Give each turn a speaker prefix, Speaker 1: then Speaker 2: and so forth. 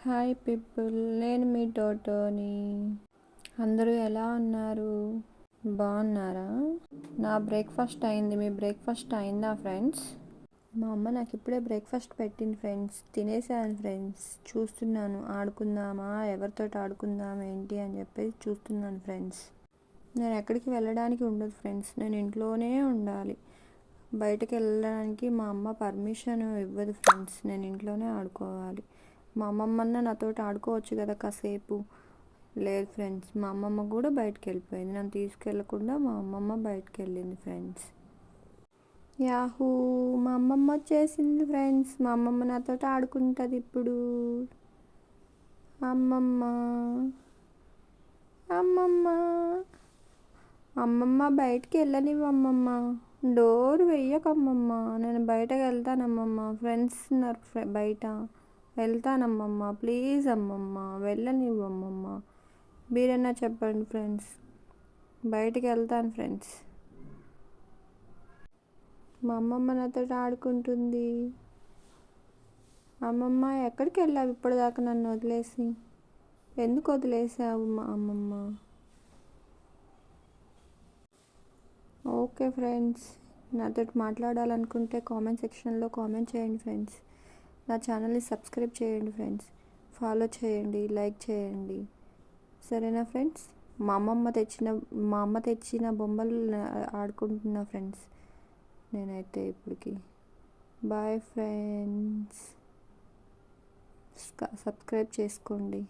Speaker 1: Hi people, నేను మీ టోటోని. అందరూ ఎలా ఉన్నారు? బాగున్నారా? నా బ్రేక్ఫాస్ట్ అయింది. మీ బ్రేక్ఫాస్ట్ అయిందా ఫ్రెండ్స్? మా అమ్మ నాకు ఇప్పుడే బ్రేక్ఫాస్ట్ పెట్టింది ఫ్రెండ్స్. తినేసాను ఫ్రెండ్స్. చూస్తున్నాను, ఆడుకుందామా, ఎవరితో ఆడుకుందాం ఏంటి అని చెప్పేసి చూస్తున్నాను ఫ్రెండ్స్. నేను ఎక్కడికి వెళ్ళడానికి ఉండదు ఫ్రెండ్స్, నేను ఇంట్లోనే ఉండాలి. బయటకు వెళ్ళడానికి మా అమ్మ పర్మిషన్ ఇవ్వదు ఫ్రెండ్స్. నేను ఇంట్లోనే ఆడుకోవాలి. మా అమ్మమ్మన్న నాతోటి ఆడుకోవచ్చు కదా కాసేపు. లేదు ఫ్రెండ్స్, మా అమ్మమ్మ కూడా బయటకు వెళ్ళిపోయింది. నన్ను తీసుకెళ్ళకుండా మా అమ్మమ్మ బయటకు వెళ్ళింది ఫ్రెండ్స్. యాహూ, మా అమ్మమ్మ వచ్చేసింది ఫ్రెండ్స్. మా అమ్మమ్మ నాతోటి ఆడుకుంటుంది ఇప్పుడు. అమ్మమ్మ అమ్మమ్మ అమ్మమ్మ బయటికి వెళ్ళనివ్వమ్మమ్మ. డోర్ వెయ్యకమ్మమ్మ. నేను బయటకు వెళ్తానమ్మమ్మ. ఫ్రెండ్స్ ఉన్నారు బయట. వెళ్తానమ్మమ్మ. ప్లీజ్ అమ్మమ్మ, వెళ్ళనివ్వమ్మమ్మ. మీరన్నా చెప్పండి ఫ్రెండ్స్. బయటికి వెళ్తాను ఫ్రెండ్స్. మా అమ్మమ్మ నాతో ఆడుకుంటుంది. అమ్మమ్మ ఎక్కడికి వెళ్ళావు ఇప్పటిదాకా నన్ను వదిలేసి? ఎందుకు వదిలేసావు మా అమ్మమ్మ? ఓకే ఫ్రెండ్స్, నాతో మాట్లాడాలనుకుంటే కామెంట్ సెక్షన్లో కామెంట్ చేయండి ఫ్రెండ్స్. నా ఛానల్ని సబ్స్క్రైబ్ చేయండి ఫ్రెండ్స్. ఫాలో చేయండి, లైక్ చేయండి. సరేనా ఫ్రెండ్స్? మా అమ్మ తెచ్చిన బొమ్మలు ఆడుకుంటున్నా ఫ్రెండ్స్ నేనైతే ఇప్పటికి. బాయ్ ఫ్రెండ్స్, సబ్స్క్రైబ్ చేసుకోండి.